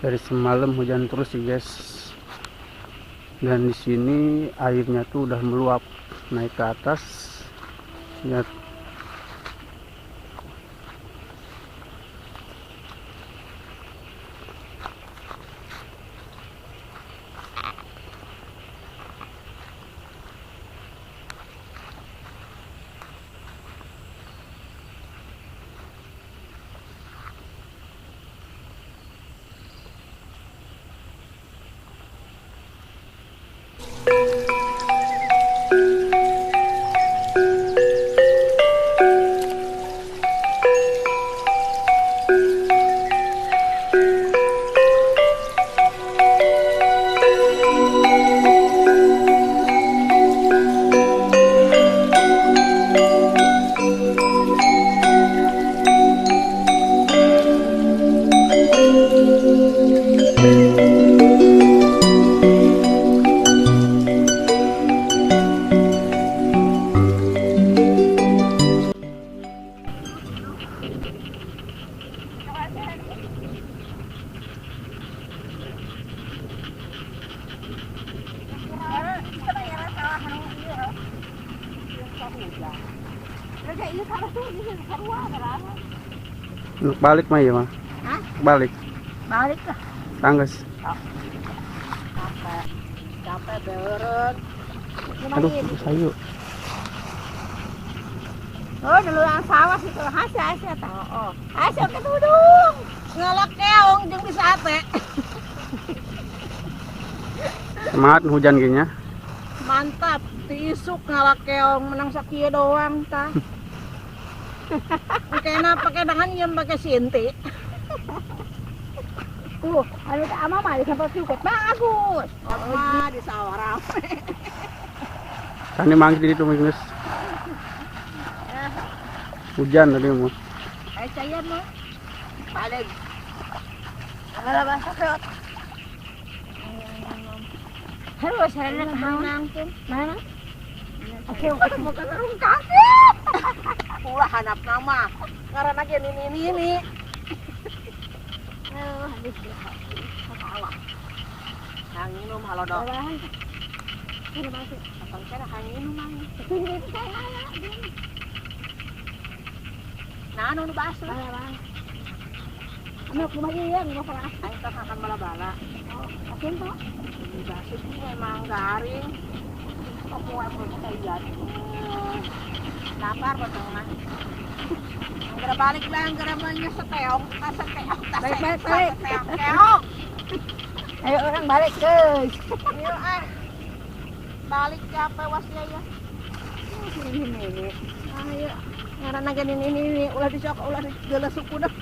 Dari semalam hujan terus sih guys, dan di sini airnya tuh udah meluap naik ke atas. Lihat, balik mah ya mah. Hah? Balik. Balik lah. Tanggas. Capek beureut. Aduh, sayu. Oh, dulu yang sawah situ hasil tah. Oh. Hasil ke tudung. Ngelak keong jeung di sate. Semangat hujan gini ya. Mantap, tiisuk ngelak keong menang sakieu doang tah. Kena pakai tangan yang pakai sinti. Ada tak ama mah sampai cukup bagus. Mah di sawah rame. Kan emang di situ guys. Hujan tadi mah. Saya mah balik. Ala bahasa keot. Harus saya nangkin. Mana? Oke, mau ke sarung kaki. Ulah hanap nama. Karena ge ini. Habis salah. Hang minum halodo. Ini masuk. Abang cara hang minum mang. Ini saya nah, nu baso. Bala. Anak rumah iya, nggak pernah. Ayo kita akan bala-bala. Oh, asin toh? Ini baso ini emang garing. Aku apa lihat. Lapar betulnya. Angger balik lah, angger banyak seteong, balik. Keong. Ayo orang balik guys. Ayo balik capek wasnya ya. Ini. Ayo. Karena gini ini ulah disok ulah digelas suku dah.